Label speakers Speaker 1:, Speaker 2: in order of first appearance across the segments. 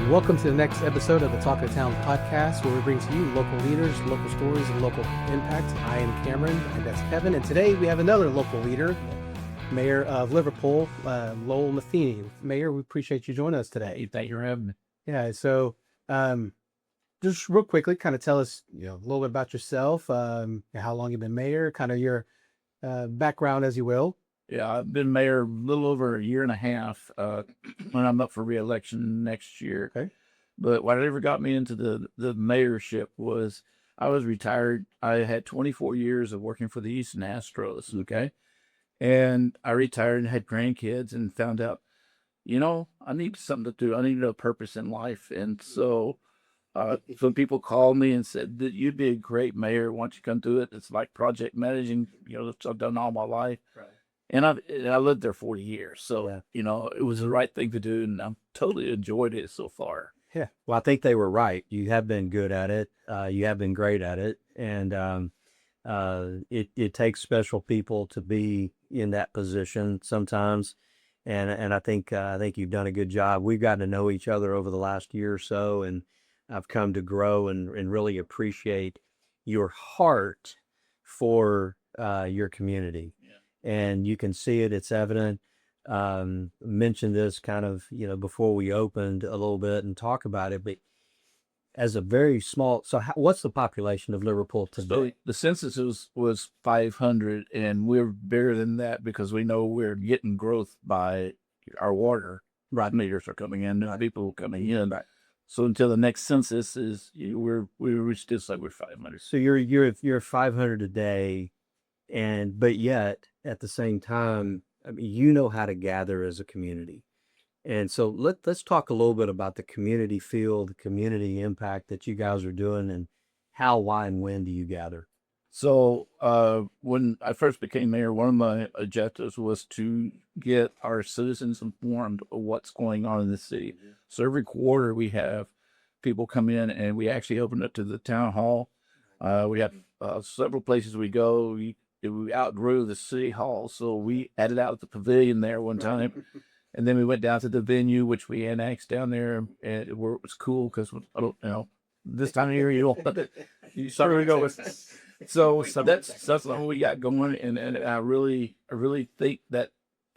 Speaker 1: Welcome to the next episode of the Talk of Town podcast, where we bring to you local leaders, local stories, and local impact. I am Cameron, and that's Kevin. And today we have another local leader, Mayor of Liverpool, Lowell Matheny. Mayor, we appreciate you joining us today.
Speaker 2: Thank you for having me.
Speaker 1: Yeah, so just real quickly, kind of tell us a little bit about yourself, how long you've been mayor, kind of your background, as you will.
Speaker 2: Yeah, I've been mayor a little over a year and a half when I'm up for re-election next year.
Speaker 1: Okay.
Speaker 2: But whatever got me into the mayorship was I was retired. I had 24 years of working for the Houston Astros, okay? And I retired and had grandkids and found out, I need something to do. I needed a purpose in life. And so some people called me and said that you'd be a great mayor. Why don't you come do it? It's like project managing, that's what I've done all my life.
Speaker 1: Right.
Speaker 2: And I lived there 40 years. So,
Speaker 1: Yeah.
Speaker 2: it was the right thing to do. And I've totally enjoyed it so far.
Speaker 3: Yeah. Well, I think they were right. You have been good at it. You have been great at it. And it takes special people to be in that position sometimes. And I think you've done a good job. We've gotten to know each other over the last year or so, and I've come to grow and really appreciate your heart for your community. And you can see it, it's evident. Mentioned this kind of, before we opened a little bit and talk about it, but as a very small, what's the population of Liverpool today?
Speaker 2: So the census was 500, and we're bigger than that because we know we're getting growth by our water.
Speaker 3: Right.
Speaker 2: Meters are coming in, new people coming in.
Speaker 3: Right.
Speaker 2: So until the next census is, we're still like we're 500.
Speaker 3: So you're 500 a day, but yet at the same time, I mean, you know how to gather as a community. And so let's talk a little bit about the community feel, the community impact that you guys are doing, and how, why, and when do you gather?
Speaker 2: So when I first became mayor, one of my objectives was to get our citizens informed of what's going on in the city. Mm-hmm. So every quarter we have people come in, and we actually open it to the town hall. We have several places we go. We outgrew the city hall, so we added out the pavilion there one time. And then we went down to the venue, which we annexed down there, and where it was cool because I don't this time of year you don't you start to go with. So that's what we got going, and I really think that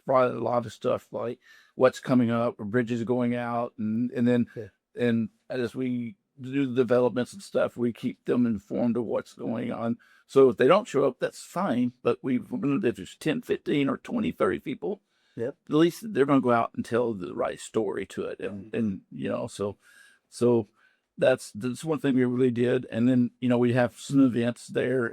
Speaker 2: brought a lot of stuff like what's coming up, bridges going out, and then and as we do the developments and stuff, we keep them informed of what's going on. So if they don't show up, that's fine. But if there's 10, 15, or 20, 30 people,
Speaker 3: Yep.
Speaker 2: at least they're going to go out and tell the right story to it. And so that's one thing we really did. And then, we have some events there.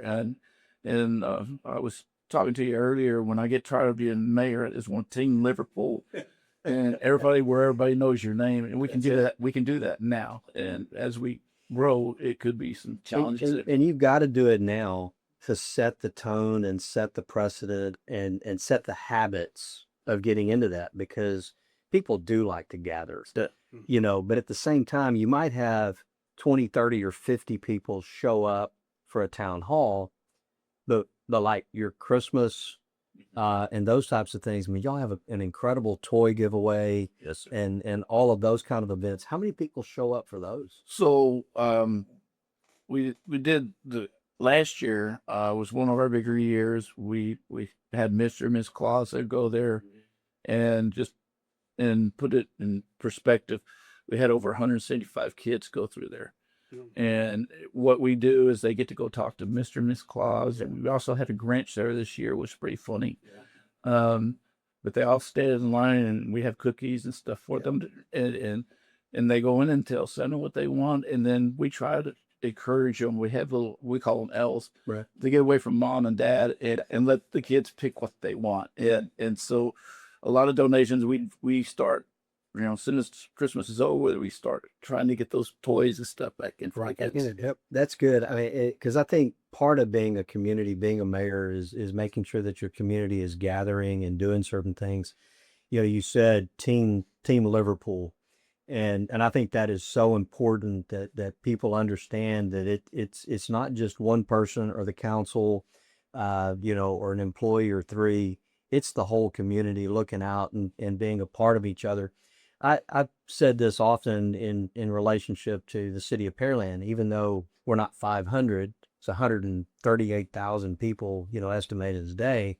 Speaker 2: And I was talking to you earlier, when I get tired of being mayor, it's one Team Liverpool. And where everybody knows your name, and we can do that. We can do that now, and as we grow, it could be some challenges.
Speaker 3: And you've got to do it now to set the tone and set the precedent and set the habits of getting into that, because people do like to gather, but at the same time, you might have 20, 30, or 50 people show up for a town hall, but like your Christmas. And those types of things. I mean, y'all have an incredible toy giveaway,
Speaker 2: yes, sir.
Speaker 3: and all of those kind of events. How many people show up for those?
Speaker 2: So we did last year was one of our bigger years. We had Mr. and Miss Claus that go there, and put it in perspective, we had over 175 kids go through there. And what we do is they get to go talk to Mr. and Miss Claus, and we also had a Grinch there this year, which was pretty funny. Yeah. But they all stayed in line, and we have cookies and stuff for them, and they go in and tell Santa what they want, and then we try to encourage them. We have we call them elves,
Speaker 3: right,
Speaker 2: to get away from mom and dad and let the kids pick what they want. And so a lot of donations we start. As soon as Christmas is over, we start trying to get those toys and stuff back in.
Speaker 3: Right. Yep. That's good. I mean, because I think part of being a community, being a mayor, is making sure that your community is gathering and doing certain things. You said team Liverpool, and I think that is so important that people understand that it's not just one person or the council, or an employee or three. It's the whole community looking out and being a part of each other. I've said this often in relationship to the city of Pearland. Even though we're not 500, it's 138,000 people, estimated today.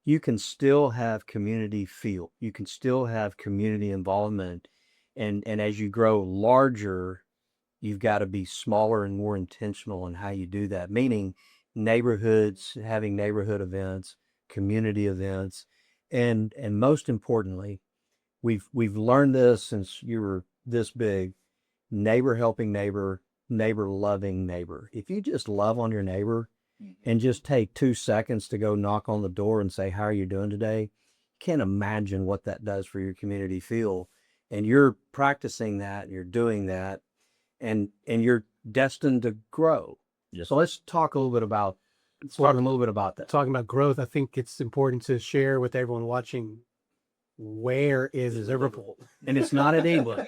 Speaker 3: You can still have community feel. You can still have community involvement, and as you grow larger, you've got to be smaller and more intentional in how you do that. Meaning, neighborhoods having neighborhood events, community events, and most importantly, we've learned this since you were this big: neighbor helping neighbor, neighbor loving neighbor. If you just love on your neighbor and just take 2 seconds to go knock on the door and say, how are you doing today? You can't imagine what that does for your community feel. And you're practicing that, you're doing that, and you're destined to grow.
Speaker 2: Yes.
Speaker 3: So let's talk a little bit about that.
Speaker 1: Talking about growth, I think it's important to share with everyone watching, where is Liverpool?
Speaker 3: And it's not in England.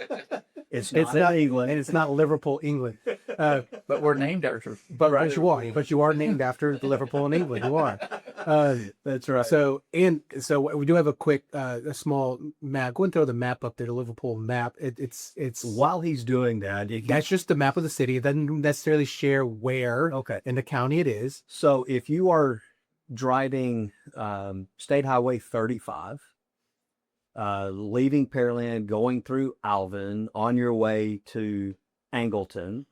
Speaker 3: It's not in England.
Speaker 1: And it's not Liverpool, England.
Speaker 2: But we're named after.
Speaker 1: But you are named after Liverpool in England. You are.
Speaker 3: That's right.
Speaker 1: So we do have a quick, a small map. Go and throw the map up there, the Liverpool map. It's
Speaker 3: While he's doing that,
Speaker 1: that's just the map of the city. It doesn't necessarily share where in the county it is.
Speaker 3: So if you are driving State Highway 35, leaving Pearland, going through Alvin on your way to Angleton,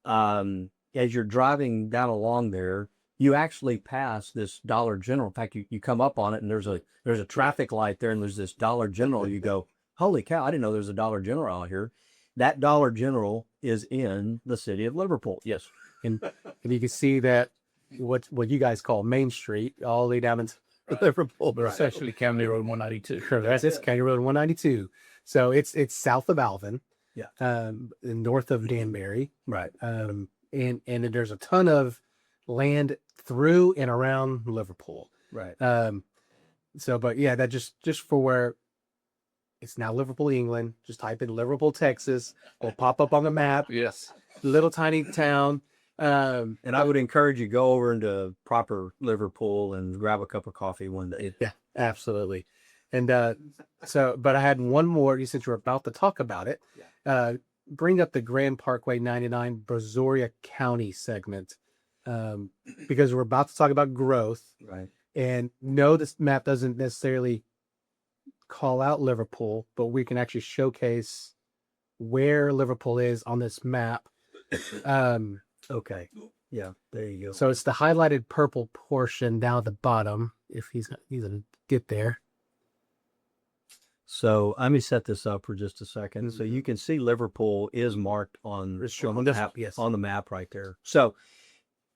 Speaker 3: as you're driving down along there, you actually pass this Dollar General. In fact, you come up on it and there's a traffic light there and there's this Dollar General. You go, holy cow, I didn't know there's a Dollar General out here. That Dollar General is in the city of Liverpool.
Speaker 2: Yes.
Speaker 1: And you can see that what you guys call Main Street, all the way down into Liverpool.
Speaker 2: It's actually County Road 192.
Speaker 1: Sure, it's County Road 192. So it's south of Alvin.
Speaker 3: Yeah.
Speaker 1: And north of Danbury.
Speaker 3: Right.
Speaker 1: And there's a ton of land through and around Liverpool.
Speaker 3: Right.
Speaker 1: But yeah, that just for where it's now Liverpool, England. Just type in Liverpool, Texas. Will pop up on the map.
Speaker 2: Yes.
Speaker 1: Little tiny town.
Speaker 3: And I would encourage you, go over into proper Liverpool and grab a cup of coffee one day.
Speaker 1: Yeah, absolutely. And but I had one more, since we're about to talk about it. Bring up the Grand Parkway 99 Brazoria County segment, because we're about to talk about growth.
Speaker 3: Right.
Speaker 1: And no, this map doesn't necessarily call out Liverpool, but we can actually showcase where Liverpool is on this map.
Speaker 3: Okay. Yeah, there you go.
Speaker 1: So it's the highlighted purple portion down at the bottom. If he's gonna get there.
Speaker 3: So let me set this up for just a second. So you can see Liverpool is marked on
Speaker 1: on this map, yes,
Speaker 3: on the map right there. So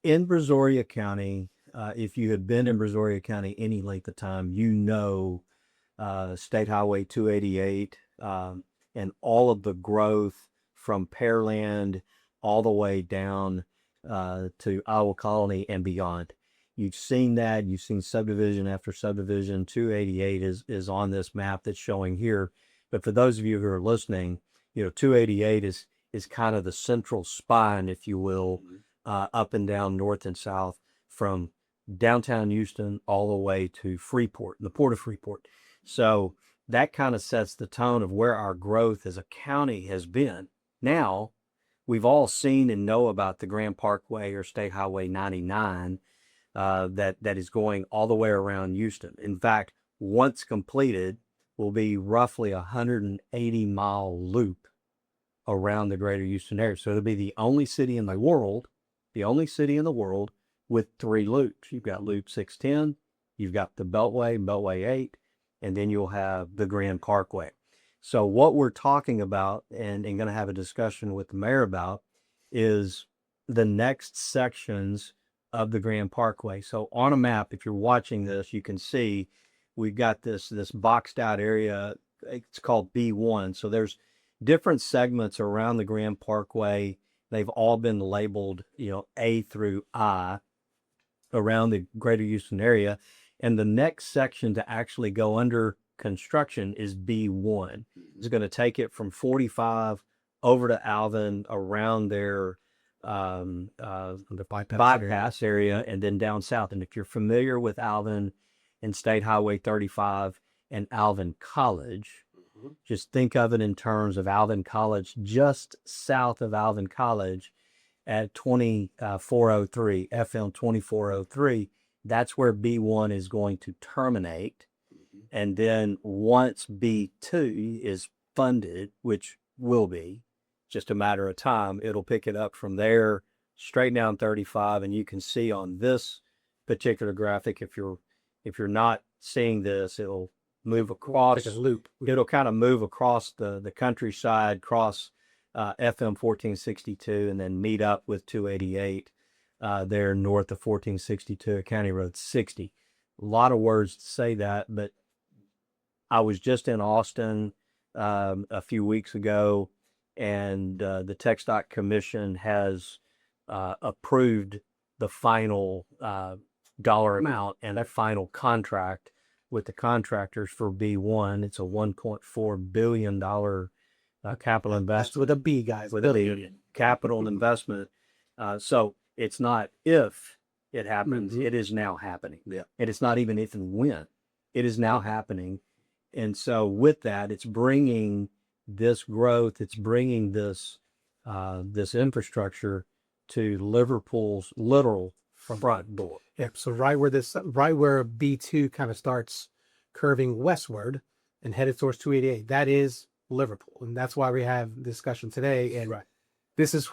Speaker 3: in Brazoria County, if you have been in Brazoria County any length of time, State Highway 288 and all of the growth from Pearland all the way down to Iowa Colony and beyond. You've seen that. You've seen subdivision after subdivision. 288 is on this map that's showing here. But for those of you who are listening, 288 is kind of the central spine, if you will, up and down north and south from downtown Houston all the way to Freeport, the port of Freeport. So that kind of sets the tone of where our growth as a county has been. Now, we've all seen and know about the Grand Parkway or State Highway 99 that is going all the way around Houston. In fact, once completed, will be roughly 180-mile loop around the greater Houston area. So it'll be the only city in the world with 3 loops. You've got Loop 610, you've got the Beltway 8, and then you'll have the Grand Parkway. So what we're talking about and going to have a discussion with the mayor about is the next sections of the Grand Parkway. So on a map, if you're watching this, you can see we've got this boxed out area. It's called B1. So there's different segments around the Grand Parkway. They've all been labeled, A through I around the greater Houston area. And the next section to actually go under construction is B1. It's going to take it from 45 over to Alvin around their
Speaker 1: the
Speaker 3: bypass area and then down south. And if you're familiar with Alvin and State Highway 35 and Alvin College, Just think of it in terms of Alvin College, just south of Alvin College at 2403, FM 2403. That's where B1 is going to terminate. And then once B2 is funded, which will be just a matter of time, it'll pick it up from there, straight down 35. And you can see on this particular graphic, if you're not seeing this, it'll move across.
Speaker 1: Like a loop.
Speaker 3: It'll kind of move across the countryside, cross FM 1462, and then meet up with 288 there north of 1462 County Road 60. A lot of words to say that, but I was just in Austin a few weeks ago, and the TxDOT Commission has approved the final dollar amount and a final contract with the contractors for B1. It's a $1.4 billion capital investment.
Speaker 1: That's with a B, guys.
Speaker 3: With a B, capital investment. So it's not if it happens, it is now happening.
Speaker 1: Yeah.
Speaker 3: And it's not even if and when. It is now happening. And so with that, it's bringing this growth, it's bringing this this infrastructure to Liverpool's literal front door.
Speaker 1: Yep. So right where B2 kind of starts curving westward and headed towards 288, that is Liverpool. And that's why we have discussion today. And this is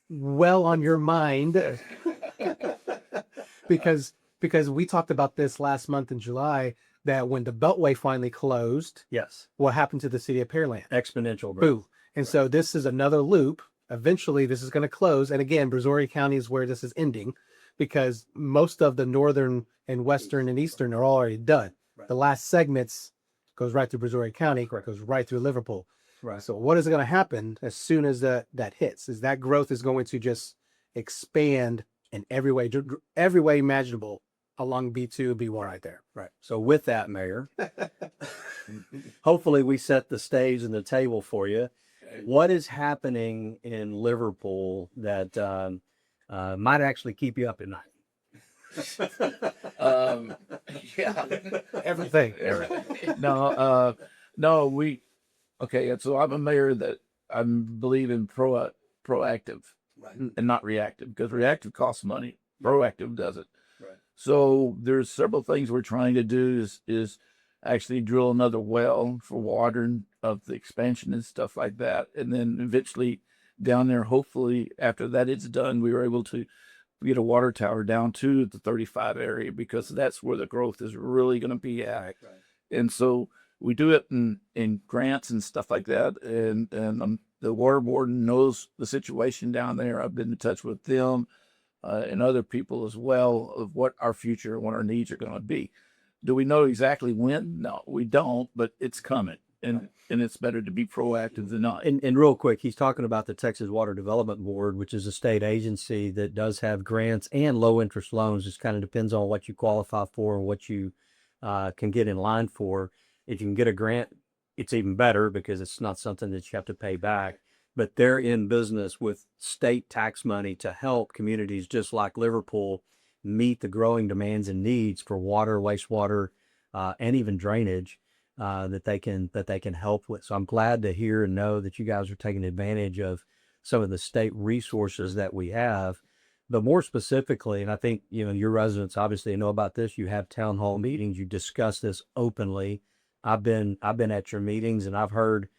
Speaker 1: well on your mind because we talked about this last month in July, that when the Beltway finally closed,
Speaker 3: yes,
Speaker 1: what happened to the city of Pearland?
Speaker 3: Exponential growth.
Speaker 1: Boom. And so this is another loop. Eventually this is going to close. And again, Brazoria County is where this is ending, because most of the northern and western and eastern are already done. The last segments goes right through Brazoria County, goes right through Liverpool.
Speaker 3: Right.
Speaker 1: So what is going to happen as soon as that hits? Is that growth is going to just expand in every way imaginable along B2 and B1 right there.
Speaker 3: Right. So with that, Mayor, hopefully we set the stage and the table for you. What is happening in Liverpool that might actually keep you up at night?
Speaker 2: Yeah,
Speaker 1: Everything.
Speaker 2: No, okay. So I'm a mayor that I believe in proactive and not reactive, because reactive costs money. Proactive doesn't.
Speaker 3: Right.
Speaker 2: So there's several things we're trying to do is actually drill another well for watering of the expansion and stuff like that. And then eventually down there, hopefully after that it's done, we were able to get a water tower down to the 35 area, because that's where the growth is really going to be at. Right. And so we do it in grants and stuff like that. And the water warden knows the situation down there. I've been in touch with them and other people as well of what our future and what our needs are going to be. Do we know exactly when? No, we don't, but it's coming. And it's better to be proactive than not.
Speaker 3: And real quick, he's talking about the Texas Water Development Board, which is a state agency that does have grants and low interest loans. Just kind of depends on what you qualify for and what you can get in line for. If you can get a grant, it's even better, because it's not something that you have to pay back. But they're in business with state tax money to help communities just like Liverpool meet the growing demands and needs for water, wastewater, and even drainage that they can help with. So I'm glad to hear and know that you guys are taking advantage of some of the state resources that we have. But more specifically, and I think your residents obviously know about this, you have town hall meetings, you discuss this openly. I've been at your meetings, and I've heard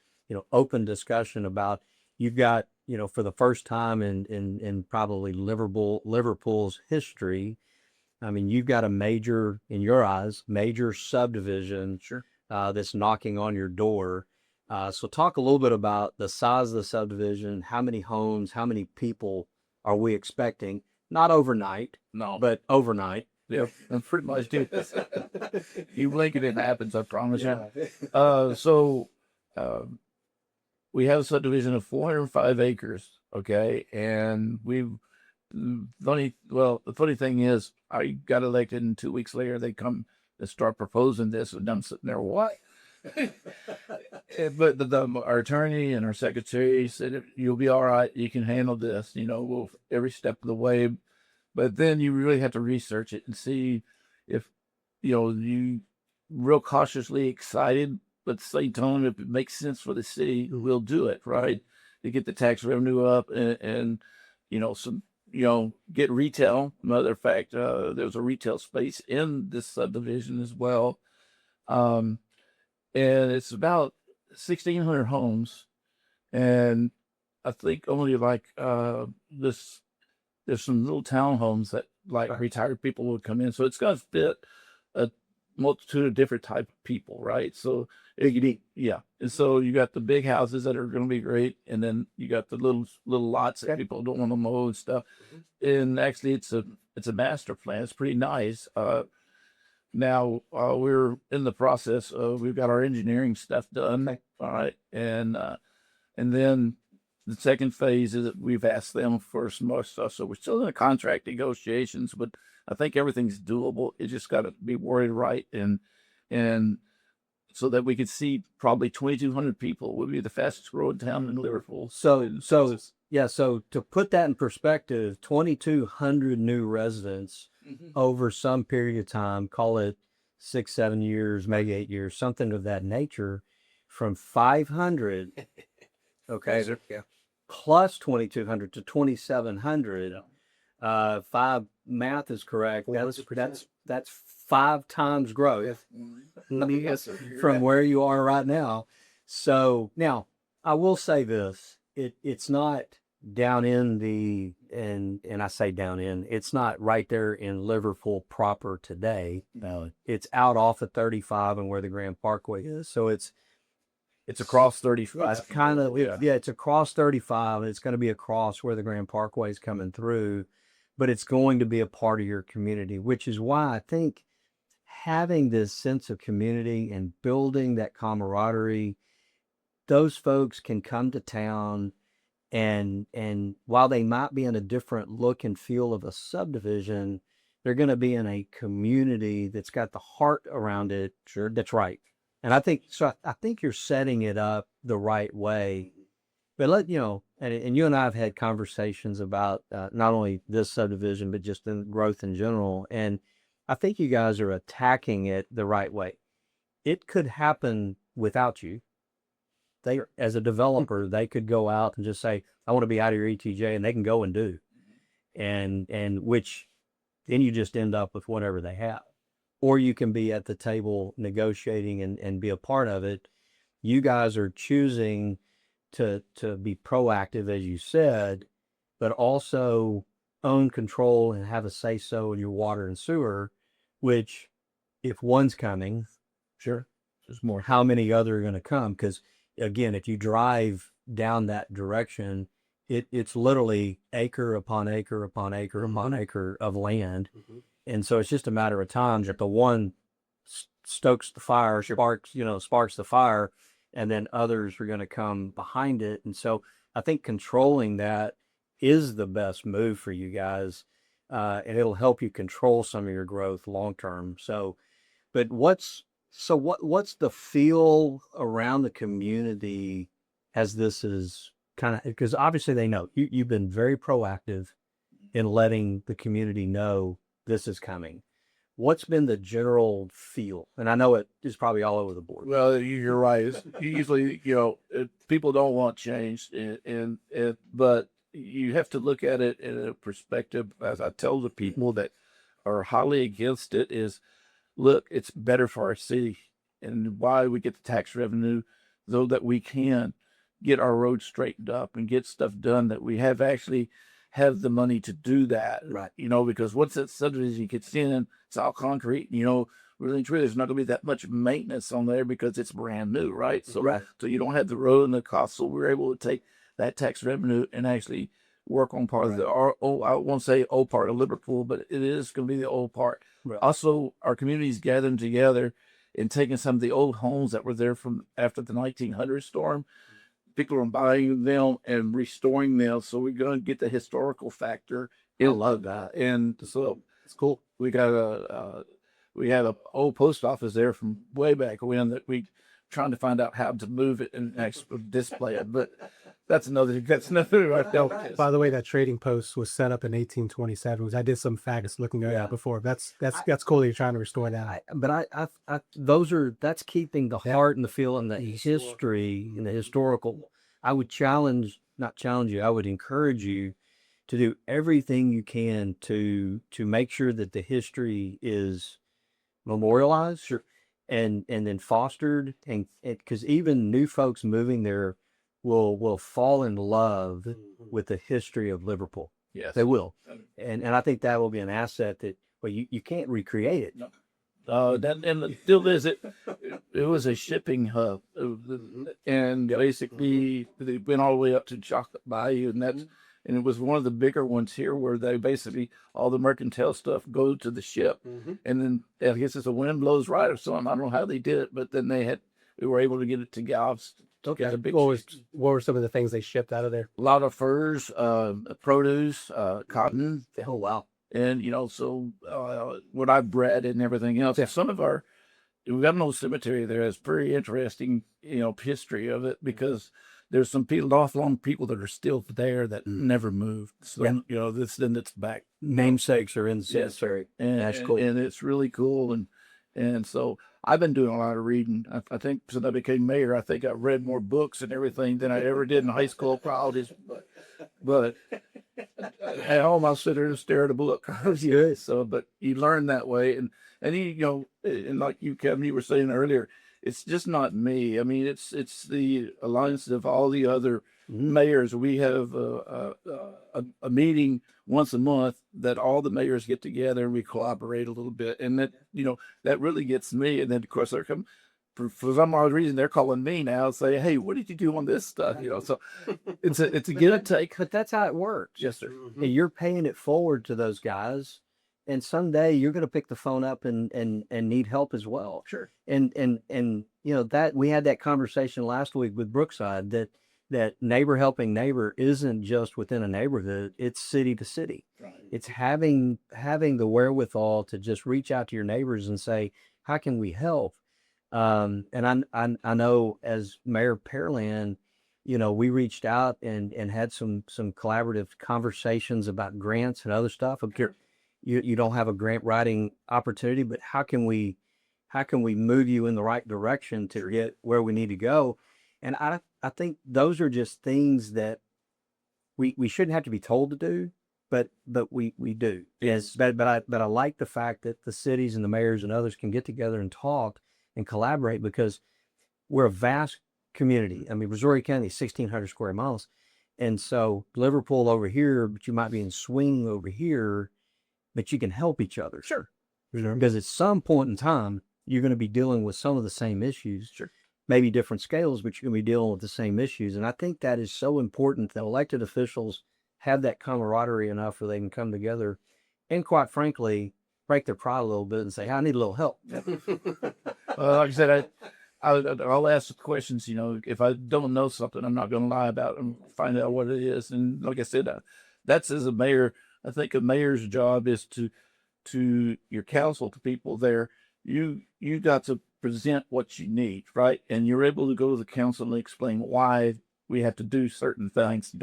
Speaker 3: open discussion about, you've got for the first time in probably Liverpool's history, I mean, you've got a major, in your eyes, major subdivision.
Speaker 2: Sure.
Speaker 3: That's knocking on your door. So talk a little bit about the size of the subdivision, how many homes, how many people are we expecting? Not overnight,
Speaker 2: No,
Speaker 3: but overnight.
Speaker 2: yeah, and pretty much do. You blink and it happens, I promise you. So we have a subdivision of 405 acres, okay? And the funny thing is, I got elected, and 2 weeks later they come to start proposing this, and I'm sitting there, what? But our attorney and our secretary said, you'll be all right, you can handle this, we'll every step of the way. But then you really have to research it and see if you real cautiously excited but at the same time, if it makes sense for the city, we'll do it, right? To get the tax revenue up and some, get retail. Matter of fact, there's a retail space in this subdivision as well. And it's about 1,600 homes. And I think only like there's some little townhomes that like retired people would come in. So it's going to fit a multitude of different type of people, right? So yeah. And so you got the big houses that are going to be great, and then you got the little lots that people don't want to mow and stuff. And actually, it's a master plan. It's pretty nice. Now we're in the process of we've got our engineering stuff done, all right, and then the second phase is that we've asked them for some more stuff. So we're still in the contract negotiations, but I think everything's doable. It just got to be worded right, and so that we could see probably 2,200 people. Would be the fastest growing town in Liverpool.
Speaker 3: So to put that in perspective, 2,200 new residents over some period of time, call it 6, 7 years, maybe 8 years, something of that nature, from 500, okay, plus 2,200 to 2,700. Five math is correct. That's 5 times growth from where you are right now. So now I will say this: it's not down in the and I say down in. It's not right there in Liverpool proper today.
Speaker 2: No,
Speaker 3: it's out off of 35 and where the Grand Parkway is. So it's
Speaker 2: across 35.
Speaker 3: It's kind of it's across 35, and it's going to be across where the Grand Parkway is coming through. But it's going to be a part of your community, which is why I think having this sense of community and building that camaraderie, those folks can come to town and while they might be in a different look and feel of a subdivision, they're going to be in a community that's got the heart around it. Sure. That's right. And I think you're setting it up the right way. But and you and I have had conversations about not only this subdivision, but just in growth in general. And I think you guys are attacking it the right way. It could happen without you. As a developer, they could go out and just say, I want to be out of your ETJ, and they can go and do. And which then you just end up with whatever they have. Or you can be at the table negotiating and be a part of it. You guys are choosing to be proactive, as you said, but also own control and have a say-so in your water and sewer, which if one's coming,
Speaker 2: sure, there's more.
Speaker 3: How many other are going to come? Because again, if you drive down that direction, it's literally acre upon acre upon acre upon acre of land. And so it's just a matter of time that the one stokes the fire, sparks the fire, and then others are going to come behind it. And so I think controlling that is the best move for you guys. And it'll help you control some of your growth long term. So, but what's the feel around the community as this is kind of, because obviously they know you've been very proactive in letting the community know this is coming. What's been the general feel? And I know it is probably all over the board.
Speaker 2: Well, you're right. It's usually, people don't want change, but you have to look at it in a perspective. As I tell the people that are highly against it is, look, it's better for our city, and why we get the tax revenue, so that we can get our roads straightened up and get stuff done that we have the money to do that.
Speaker 3: Right.
Speaker 2: Because once that subdivision gets in, it's all concrete. Really and truly, there's not going to be that much maintenance on there because it's brand new, right? So,
Speaker 3: right.
Speaker 2: So you don't have the road and the cost. So we're able to take that tax revenue and actually work on part of I won't say old part of Liverpool, but it is going to be the old part.
Speaker 3: Right.
Speaker 2: Also, our community's gathering together and taking some of the old homes that were there from after the 1900 storm. People are buying them and restoring them. So we're going to get the historical factor.
Speaker 3: I love that.
Speaker 2: And so
Speaker 3: it's cool.
Speaker 2: We got we had an old post office there from way back when that we trying to find out how to move it and actually display it. But that's another right there.
Speaker 1: By the way, that trading post was set up in 1827. Which I did some facts looking at that before. That's cool that you're trying to restore that.
Speaker 3: That's keeping the heart and the feel and the history and the historical. I would not challenge you. I would encourage you to do everything you can to make sure that the history is memorialized, sure, and then fostered, and because even new folks moving there will fall in love with the history of Liverpool.
Speaker 2: Yes,
Speaker 3: they will, and I think that will be an asset that you can't recreate it.
Speaker 2: No. And still is it was a shipping hub, and basically they went all the way up to Chocolate Bayou, and it was one of the bigger ones here where they basically all the mercantile stuff goes to the ship, and then I guess if the wind blows right or something, I don't know how they did it, but then we were able to get it to Galveston.
Speaker 1: Okay. What were some of the things they shipped out of there?
Speaker 2: A lot of furs, produce, cotton.
Speaker 3: Oh wow.
Speaker 2: And, so what I've bred and everything else. Some of we've got an old cemetery there. It's pretty interesting, history of it, because there's some lifelong people that are still there that never moved. So, it's back.
Speaker 3: Namesakes are in the cemetery.
Speaker 2: And that's cool. And it's really cool. And so I've been doing a lot of reading. I think since I became mayor, I think I've read more books and everything than I ever did in high school college. But at home, I'll sit there and stare at a book. So, but you learn that way. And and like you, Kevin, you were saying earlier, it's just not me. I mean, it's the alliance of all the other mayors. We have a meeting once a month that all the mayors get together and we collaborate a little bit, and that really gets me. And then of course for some odd reason they're calling me now and say, "Hey, what did you do on this stuff?" So it's a give and take.
Speaker 3: But that's how it works.
Speaker 2: Yes, sir.
Speaker 3: And you're paying it forward to those guys, and someday you're going to pick the phone up and need help as well.
Speaker 2: Sure.
Speaker 3: And that we had that conversation last week with Brookside that neighbor helping neighbor isn't just within a neighborhood, it's city to city.
Speaker 2: Right.
Speaker 3: It's having the wherewithal to just reach out to your neighbors and say, how can we help? And I know as Mayor Pearland, we reached out and had some collaborative conversations about grants and other stuff.
Speaker 2: Sure.
Speaker 3: You don't have a grant writing opportunity, but how can we move you in the right direction to get where we need to go? And I think those are just things that we shouldn't have to be told to do, but we do. Yes. But I like the fact that the cities and the mayors and others can get together and talk and collaborate, because we're a vast community. I mean, Missouri County is 1,600 square miles. And so Liverpool over here, but you might be in Swing over here, but you can help each other.
Speaker 2: Sure.
Speaker 3: Because at some point in time, you're going to be dealing with some of the same issues.
Speaker 2: Sure.
Speaker 3: Maybe different scales, but you're going to be dealing with the same issues. And I think that is so important that elected officials have that camaraderie enough where they can come together and, quite frankly, break their pride a little bit and say, I need a little help.
Speaker 2: Like I said, I'll ask the questions. If I don't know something, I'm not going to lie about it and find out what it is. And like I said, that's as a mayor. I think a mayor's job is to your council, to people there. You got to present what you need, right? And you're able to go to the council and explain why we have to do certain things.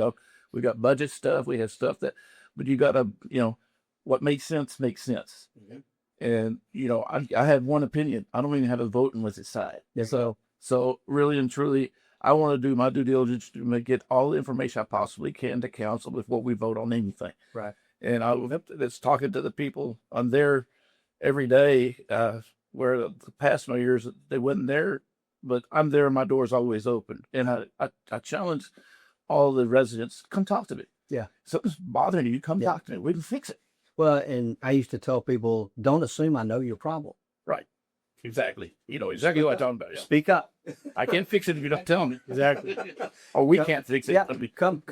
Speaker 2: We got budget stuff, we have stuff but you got to, what makes sense makes sense. Mm-hmm. And I had one opinion. I don't even have a vote in with his side.
Speaker 3: Yes.
Speaker 2: So really and truly, I want to do my due diligence to get all the information I possibly can to council before we vote on anything.
Speaker 3: Right.
Speaker 2: And that's talking to the people. I'm there every day, where the past mayors, they wasn't there, but I'm there and my door's always open. And I challenge all the residents, come talk to me.
Speaker 3: Yeah.
Speaker 2: Something's bothering you, come talk to me. We can fix it.
Speaker 3: Well, and I used to tell people, don't assume I know your problem.
Speaker 2: Right. Exactly. You know exactly what I'm talking about. Yeah.
Speaker 3: Speak up.
Speaker 2: I can't fix it if you don't tell me.
Speaker 1: Exactly.
Speaker 2: Or we can't fix it.
Speaker 3: Yeah. Come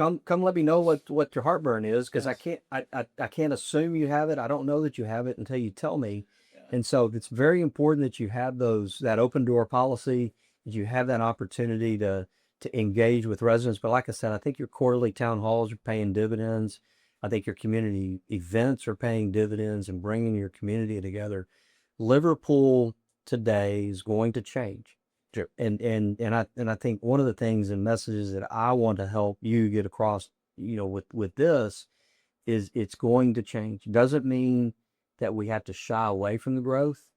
Speaker 3: let me know what your heartburn is, because
Speaker 2: Yes.
Speaker 3: I can't assume you have it. I don't know that you have it until you tell me. And so it's very important that you have that open door policy, that you have that opportunity to engage with residents. But like I said, I think your quarterly town halls are paying dividends. I think your community events are paying dividends and bringing your community together. Liverpool today is going to change. Sure. And I think one of the things and messages that I want to help you get across, with this is it's going to change. Doesn't mean that we have to shy away from the growth,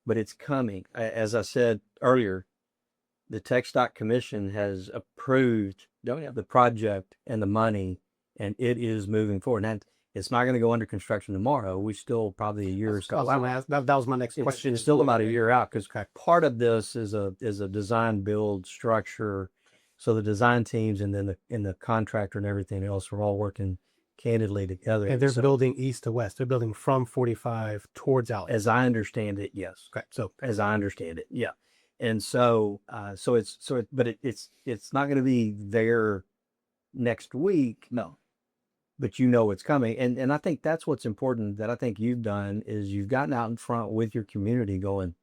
Speaker 3: but it's coming. As I said earlier, the TxDOT Commission has approved the project and the money, and it is moving forward. And it's not going to go under construction tomorrow. We still probably a year or so.
Speaker 1: That was my next question.
Speaker 3: It's still about a year out, because part of this is a design build structure. So the design teams and then the contractor and everything else are all working candidly together.
Speaker 1: And they're building east to west. They're building from 45 towards Allen.
Speaker 3: As I understand it, yes.
Speaker 1: Okay. So
Speaker 3: as I understand it, yeah. And so it's not going to be there next week.
Speaker 2: No.
Speaker 3: But it's coming. And I think that's what's important that I think you've done is you've gotten out in front with your community going,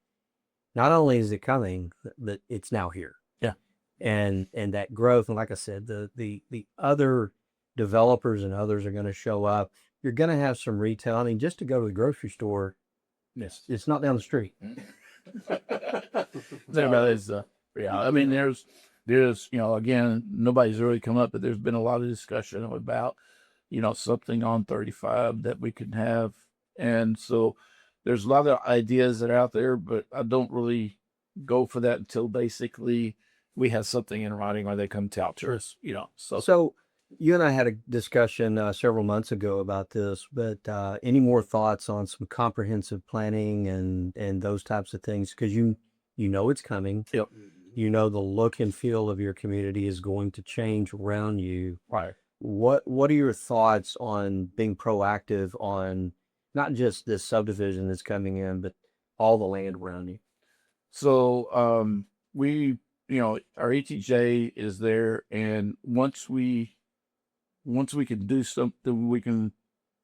Speaker 3: not only is it coming, but it's now here.
Speaker 2: Yeah.
Speaker 3: And that growth, and like I said, the other developers and others are going to show up. You're going to have some retail. I mean, just to go to the grocery store,
Speaker 2: Yes.
Speaker 3: It's not down the street.
Speaker 2: That is, yeah. I mean, there's, again, nobody's really come up, but there's been a lot of discussion about, something on 35 that we can have. And so there's a lot of ideas that are out there, but I don't really go for that until basically we have something in writing or they come out to us,
Speaker 3: So you and I had a discussion several months ago about this, but any more thoughts on some comprehensive planning and those types of things? Because you know it's coming.
Speaker 2: Yep.
Speaker 3: The look and feel of your community is going to change around you.
Speaker 2: Right.
Speaker 3: What are your thoughts on being proactive on not just this subdivision that's coming in, but all the land around you?
Speaker 2: So we, our ETJ is there, and once we can do something, we can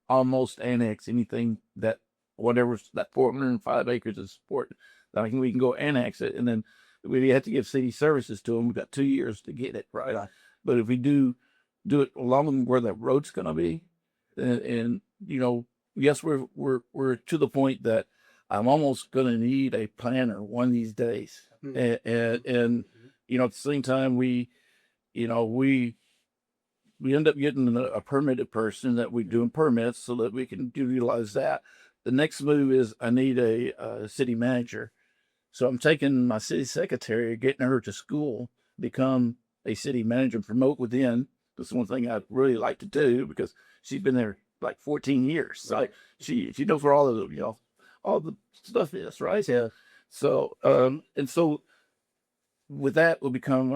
Speaker 2: almost annex anything that whatever that 405 acres is supported. I think we can go annex it, and then we have to give city services to them. We've got 2 years to get it right. But if we do it along where that road's going to be, and yes, we're to the point that I'm almost going to need a planner one of these days, and at the same time we end up getting a permitted person that we doing permits so that we can utilize that. The next move is I need a city manager. So I'm taking my city secretary, getting her to school, become a city manager, promote within. That's one thing I'd really like to do because she's been there like 14 years. So
Speaker 3: Right.
Speaker 2: she knows where all of the, all the stuff is, right?
Speaker 3: Yeah.
Speaker 2: So, and so with that I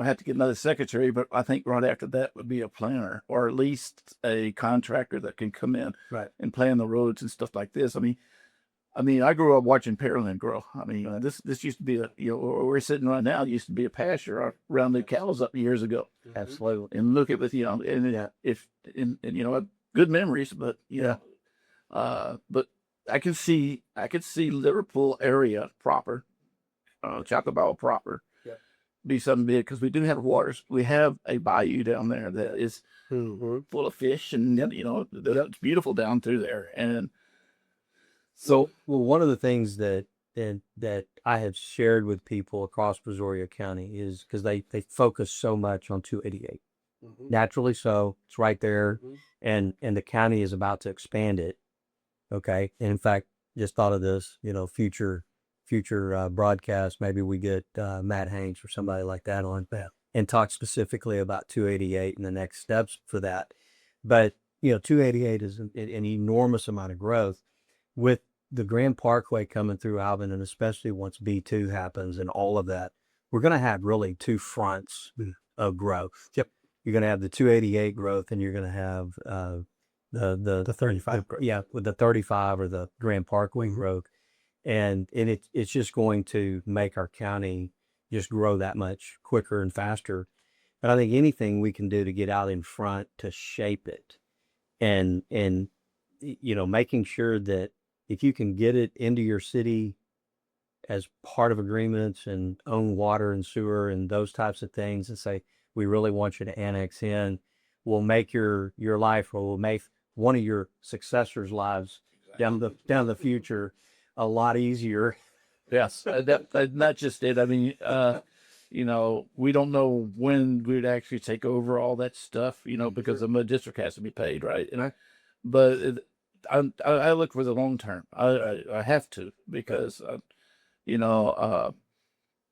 Speaker 2: have to get another secretary, but I think right after that would be a planner or at least a contractor that can come in
Speaker 3: Right.
Speaker 2: and plan the roads and stuff like this. I mean, I grew up watching Pearland grow. I mean, this used to be where we're sitting right now used to be a pasture around the cows up years ago.
Speaker 3: Absolutely.
Speaker 2: And look at with good memories, but but I can see Liverpool area proper, Chocobao proper, be something big because we do have waters. We have a bayou down there that is full of fish, and that's beautiful down through there. And so,
Speaker 3: well, one of the things that I have shared with people across Brazoria County is because they focus so much on 288. Naturally so. It's right there. And the county is about to expand it. Okay. And in fact, just thought of this, future broadcast, maybe we get Matt Hanks or somebody like that on and talk specifically about 288 and the next steps for that. But, 288 is an enormous amount of growth. With the Grand Parkway coming through Alvin, and especially once B2 happens and all of that, we're going to have really two fronts of growth.
Speaker 1: Yep.
Speaker 3: You're going to have the 288 growth, and you're going to have the
Speaker 1: 35 growth.
Speaker 3: Yeah, with the 35 or the Grand Parkway growth. And it's just going to make our county just grow that much quicker and faster. But I think anything we can do to get out in front to shape it and making sure that if you can get it into your city as part of agreements and own water and sewer and those types of things and say, we really want you to annex in, we'll make your life, or we'll make one of your successors' lives down the future a lot easier.
Speaker 2: yes, that's not just it. I mean, we don't know when we'd actually take over all that stuff, because the mud district has to be paid, right? But I look for the long term. I have to, because you know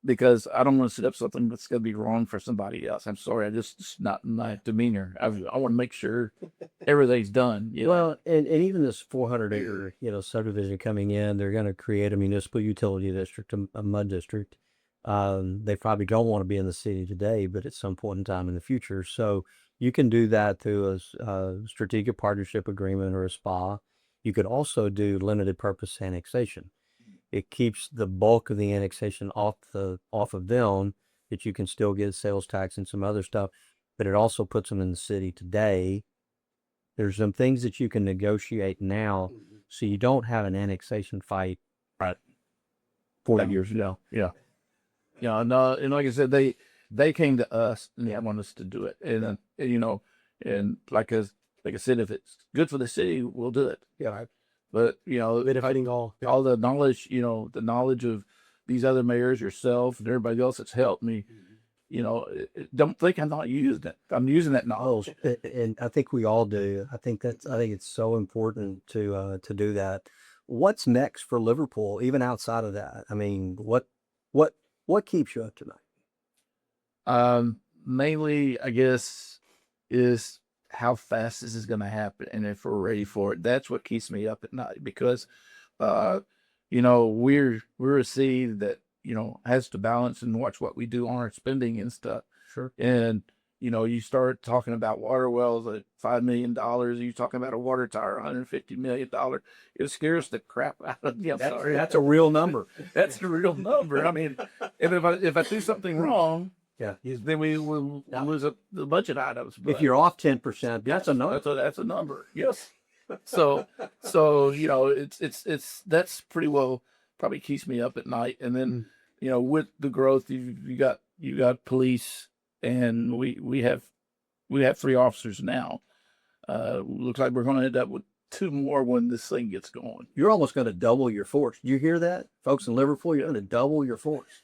Speaker 2: because I don't want to set up something that's going to be wrong for somebody else. I'm sorry, it's not my demeanor. I want to make sure everything's done.
Speaker 3: Well, and even this 400 acre, subdivision coming in, they're going to create a municipal utility district, a mud district. They probably don't want to be in the city today, but at some point in time in the future. So you can do that through a strategic partnership agreement or a SPA. You could also do limited purpose annexation. It keeps the bulk of the annexation off of them, that you can still get sales tax and some other stuff, but it also puts them in the city today. There's some things that you can negotiate now, so you don't have an annexation fight.
Speaker 2: Right.
Speaker 3: 40 years ago.
Speaker 2: Yeah. Yeah. And like I said, they came to us and they want us to do it. And, and like I said, if it's good for the city, we'll do it.
Speaker 1: Yeah.
Speaker 2: But,
Speaker 1: Benefiting all
Speaker 2: the knowledge, the knowledge of these other mayors, yourself, and everybody else that's helped me, don't think I'm not using it. I'm using that knowledge.
Speaker 3: And I think we all do. I think it's so important to do that. What's next for Liverpool, even outside of that? I mean, what keeps you up tonight?
Speaker 2: Mainly, I guess, is how fast this is going to happen, and if we're ready for it. That's what keeps me up at night, because we're a city that has to balance and watch what we do on our spending and stuff.
Speaker 3: Sure.
Speaker 2: And you start talking about water wells at $5 million, you talking about a water tower $150 million. It scares the crap out of me.
Speaker 3: That's a real number.
Speaker 2: That's a real number. I mean, if I do something wrong,
Speaker 3: yeah,
Speaker 2: then we will lose the budget items.
Speaker 3: If you're off 10%, that's a number.
Speaker 2: That's a number. Yes. So it's that's pretty well probably keeps me up at night. And then with the growth, you got police, and we have 3 officers now. Looks like we're going to end up with 2 more when this thing gets going.
Speaker 3: You're almost going to double your force. Do you hear that, folks in Liverpool? You're going to double your force.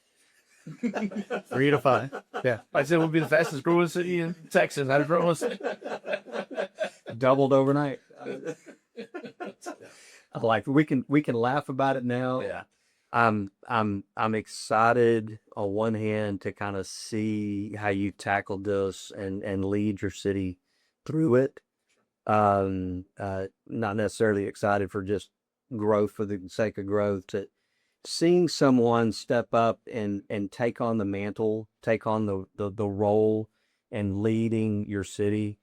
Speaker 1: 3 to 5. Yeah.
Speaker 2: I said we'll be the fastest growing city in Texas. I promise.
Speaker 3: Doubled overnight. Like we can laugh about it now.
Speaker 2: Yeah.
Speaker 3: I'm excited on one hand to kind of see how you tackled this and lead your city through it. Not necessarily excited for just growth for the sake of growth. Seeing someone step up and take on the mantle, take on the role and leading your city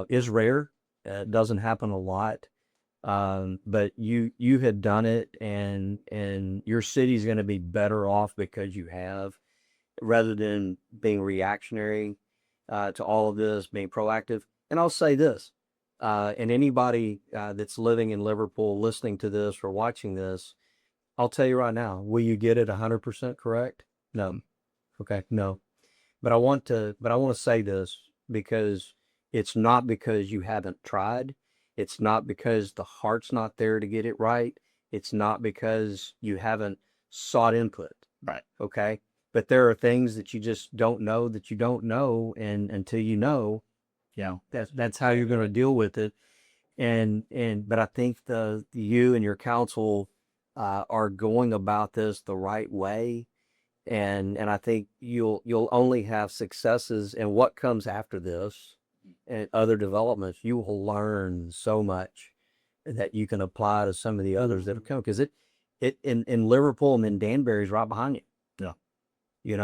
Speaker 3: is rare. It doesn't happen a lot. But you had done it, and your city's going to be better off because you have, rather than being reactionary to all of this, being proactive. And I'll say this, and anybody that's living in Liverpool, listening to this or watching this, I'll tell you right now, will you get it 100% correct? No. Okay, no. But I want to say this, because it's not because you haven't tried. It's not because the heart's not there to get it right. It's not because you haven't sought input.
Speaker 2: Right.
Speaker 3: Okay. But there are things that you just don't know that you don't know. And until you know, that's how you're going to deal with it. But I think you and your council are going about this the right way. And I think you'll only have successes, and what comes after this and other developments, you will learn so much that you can apply to some of the others that have come, because it in Liverpool, and then Danbury's right behind you.
Speaker 2: Yeah.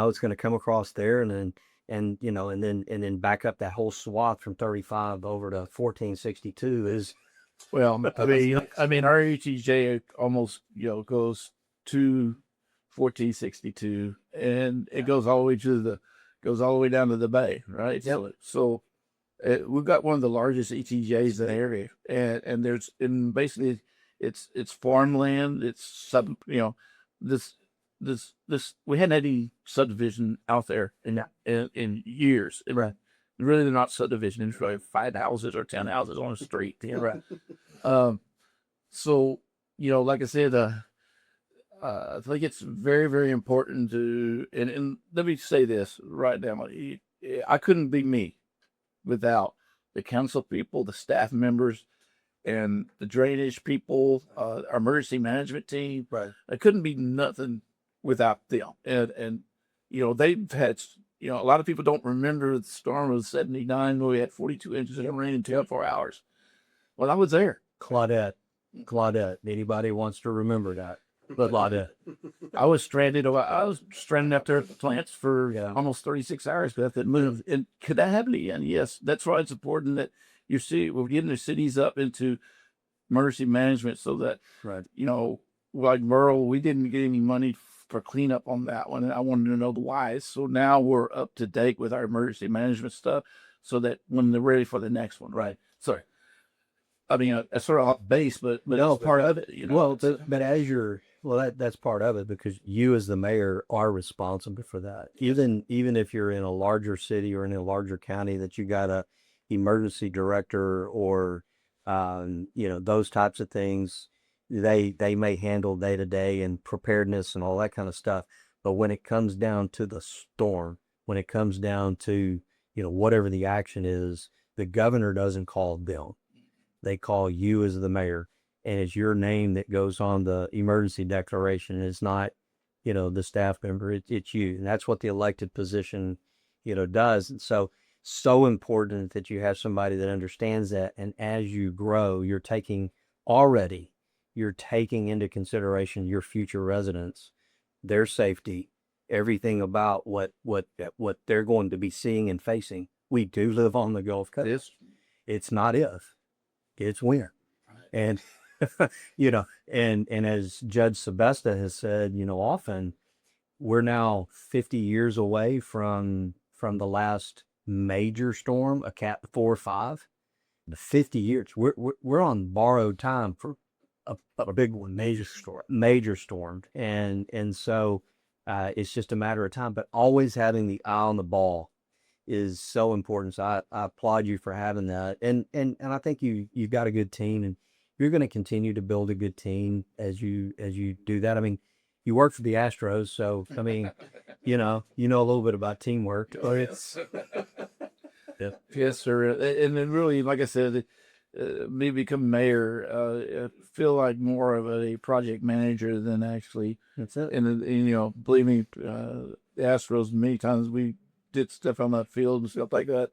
Speaker 3: It's going to come across there, and then back up that whole swath from 35 over to 1462 is.
Speaker 2: Well, I mean, our ETJ almost, goes to 1462, and it goes all the way down to the bay, right?
Speaker 3: Yep.
Speaker 2: So we've got one of the largest ETJs in the area, and basically it's farmland. It's this we hadn't had any subdivision out there in years.
Speaker 3: Right.
Speaker 2: Really, they're not subdivision. It's like 5 houses or 10 houses on a street.
Speaker 3: Right.
Speaker 2: So, like I said, I think it's very, very important to, and let me say this right now. I couldn't be me without the council people, the staff members, and the drainage people, our emergency management team.
Speaker 1: Right.
Speaker 2: I couldn't be nothing without them. And they've had, a lot of people don't remember the storm of '79 where we had 42 inches of rain in 24 hours. Well, I was there.
Speaker 3: Claudette. Anybody wants to remember that? But Claudette.
Speaker 2: I was stranded. I was stranded up there at the plants for almost 36 hours. But that moved. And could that happen again? Yes. That's why it's important that we're getting the cities up into emergency management so that,
Speaker 3: Right.
Speaker 2: like Merle, we didn't get any money for cleanup on that one. And I wanted to know the why. So now we're up to date with our emergency management stuff so that when they're ready for the next one. Right. Sorry. I mean, it's sort of off base, but no, part of it.
Speaker 3: Well, but as that's part of it, because you as the mayor are responsible for that. Even if you're in a larger city or in a larger county, that you got a emergency director or those types of things, they may handle day to day and preparedness and all that kind of stuff. But when it comes down to the storm, when it comes down to whatever the action is, the governor doesn't call them. They call you as the mayor, and it's your name that goes on the emergency declaration. It's not, the staff member. It's you, and that's what the elected position, does. And so important that you have somebody that understands that. And as you grow, you're taking into consideration your future residents, their safety, everything about what they're going to be seeing and facing. We do live on the Gulf Coast. It's not if. It's when. And, and as Judge Sebesta has said, often we're now 50 years away from the last major storm, a Cat 4 or 5. The 50 years, we're on borrowed time for a big one, major storm. And so it's just a matter of time, but always having the eye on the ball is so important. So I applaud you for having that. And I think you've got a good team, and you're going to continue to build a good team as you do that. I mean, you work for the Astros, so I mean, you know a little bit about teamwork.
Speaker 2: Or it's yes, sir. And then really, like I said, me become mayor, I feel like more of a project manager than actually.
Speaker 3: That's it.
Speaker 2: And believe me, the Astros, many times we did stuff on that field and stuff like that.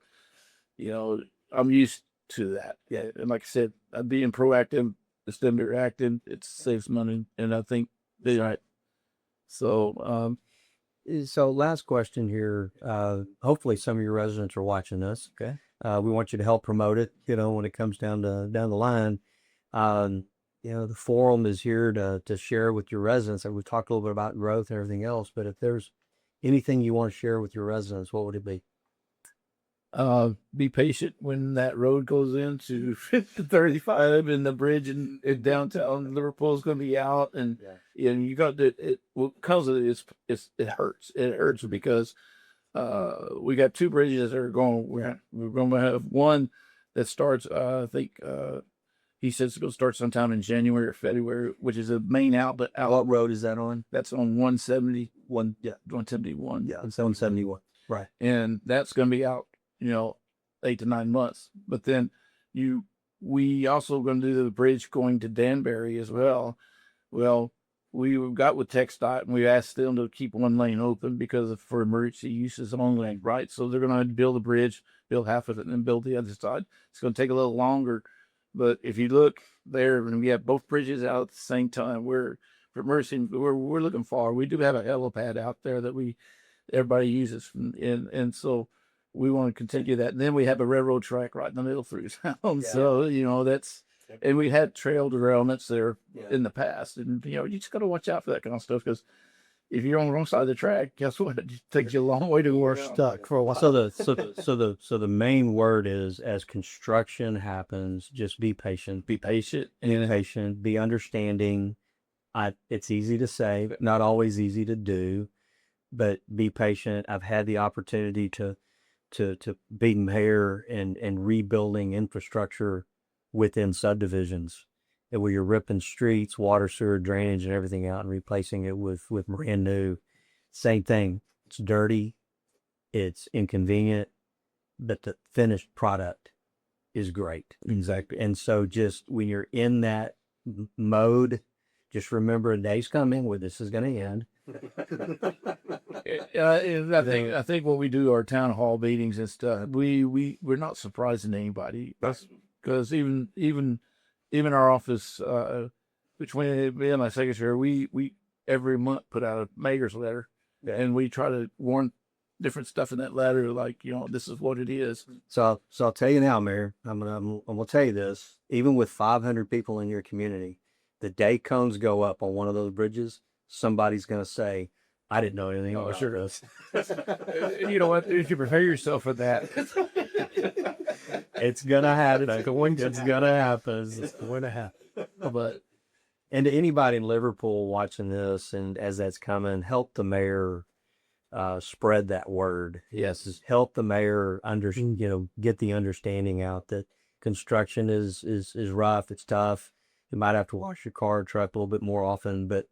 Speaker 2: I'm used to that. Yeah. And like I said, being proactive instead of reactive, it saves money. And I think they're right. So,
Speaker 3: so last question here. Hopefully some of your residents are watching this.
Speaker 1: Okay.
Speaker 3: We want you to help promote it, when it comes down the line. The forum is here to share with your residents. And we've talked a little bit about growth and everything else, but if there's anything you want to share with your residents, what would it be?
Speaker 2: Be patient when that road goes into 35 and the bridge in downtown Liverpool is going to be out, and you got to because of it, it hurts. It hurts because we got 2 bridges that are going. We're going to have one that starts. I think he says it's going to start sometime in January or February, which is a main outlet.
Speaker 3: What road is that on?
Speaker 2: That's on 171. Yeah, 171.
Speaker 3: Yeah, it's 171. Right,
Speaker 2: and that's going to be out. 8 to 9 months. But then we also going to do the bridge going to Danbury as well. Well, we got with TxDOT and we asked them to keep one lane open because for emergency uses only, right? So they're going to build the bridge, build half of it, and then build the other side. It's going to take a little longer. But if you look there, and we have both bridges out at the same time, we're looking forward. We do have a helipad out there that everybody uses, and so we want to continue that. And then we have a railroad track right in the middle through town. Yeah. So, that's, and we had trail derailments there in the past. And, you just got to watch out for that kind of stuff, because if you're on the wrong side of the track, guess what? It takes you a long way to work stuck for a while.
Speaker 3: So the main word is, as construction happens, just be patient.
Speaker 2: Be patient.
Speaker 3: Be understanding. It's easy to say, but not always easy to do. But be patient. I've had the opportunity to be mayor and rebuilding infrastructure within subdivisions. and where you're ripping streets, water, sewer, drainage, and everything out and replacing it with brand new. Same thing. It's dirty, it's inconvenient, but the finished product is great.
Speaker 2: Exactly.
Speaker 3: And so just when you're in that mode, just remember a day's coming where this is going to end.
Speaker 2: I think what we do, our town hall meetings and stuff, we're not surprising anybody. That's because even our office, between me and my secretary, we every month put out a mayor's letter, and we try to warn different stuff in that letter, like, this is what it is.
Speaker 3: So I'll tell you now, Mayor, I'm gonna tell you this. Even with 500 people in your community, the day cones go up on one of those bridges, somebody's gonna say, "I didn't know anything about this."
Speaker 2: You know what? You should prepare yourself for that.
Speaker 3: It's gonna happen.
Speaker 1: It's going to happen. It's going to happen.
Speaker 3: But and to anybody in Liverpool watching this, and as that's coming, help the mayor spread that word.
Speaker 2: Yes.
Speaker 3: Help the mayor get the understanding out that construction is rough. It's tough. You might have to wash your car or truck a little bit more often, but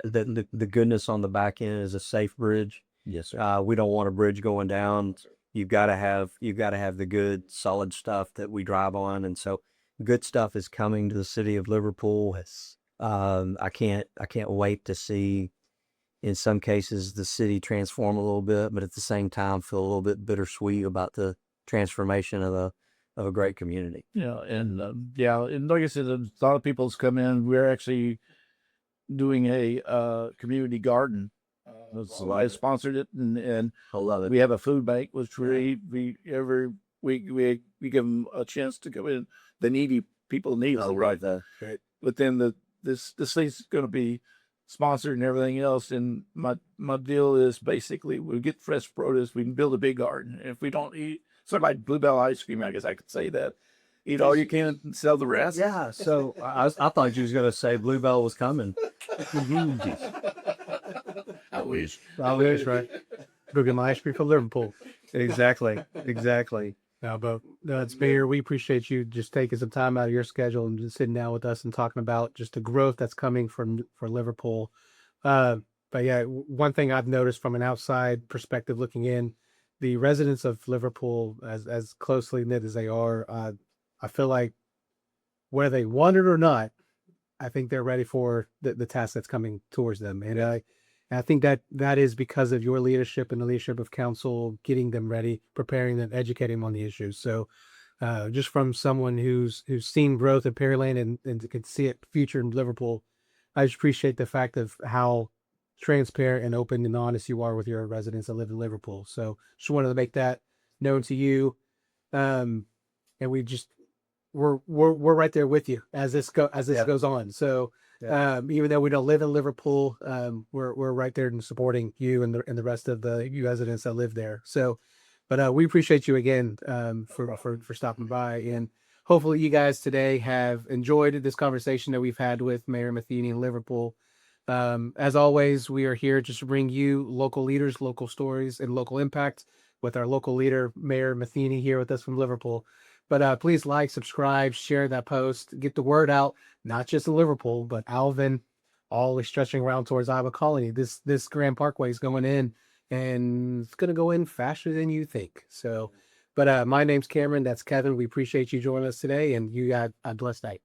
Speaker 3: the goodness on the back end is a safe bridge.
Speaker 2: Yes, sir.
Speaker 3: We don't want a bridge going down. You've got to have the good solid stuff that we drive on, and so good stuff is coming to the city of Liverpool. I can't wait to see, in some cases, the city transform a little bit, but at the same time feel a little bit bittersweet about the transformation of a great community.
Speaker 2: And like I said, a lot of people's come in. We're actually doing a community garden. So I sponsored it, and
Speaker 3: I love it.
Speaker 2: we have a food bank, which we every week we give them a chance to go in. The needy people need.
Speaker 3: Oh, right.
Speaker 2: But then this thing's going to be sponsored and everything else. And my deal is basically we get fresh produce, we can build a big garden. And if we don't eat, sort of like Bluebell ice cream, I guess I could say that. Eat all you can and sell the rest.
Speaker 3: Yeah. So I thought you was going to say Bluebell was coming.
Speaker 2: I wish.
Speaker 1: Right. Booking my ice cream for Liverpool.
Speaker 3: Exactly.
Speaker 1: No, but it's Mayor. We appreciate you just taking some time out of your schedule and just sitting down with us and talking about just the growth that's coming for Liverpool. But yeah, one thing I've noticed from an outside perspective looking in, the residents of Liverpool, as closely knit as they are, I feel like whether they want it or not, I think they're ready for the task that's coming towards them. And I think that is because of your leadership and the leadership of council, getting them ready, preparing them, educating them on the issues. So just from someone who's seen growth in Pearland and can see it future in Liverpool, I just appreciate the fact of how transparent and open and honest you are with your residents that live in Liverpool. So just wanted to make that known to you. And we're right there with you as this goes on. So even though we don't live in Liverpool, we're right there and supporting you and the rest of you residents that live there. So, but we appreciate you again for stopping by, and hopefully you guys today have enjoyed this conversation that we've had with Mayor Matheny in Liverpool. As always, we are here just to bring you local leaders, local stories, and local impact with our local leader, Mayor Matheny, here with us from Liverpool. But please like, subscribe, share that post, get the word out, not just in Liverpool, but Alvin, all is stretching around towards Iowa Colony. This Grand Parkway is going in, and it's going to go in faster than you think. So, but my name's Cameron. That's Kevin. We appreciate you joining us today, and you got a blessed night.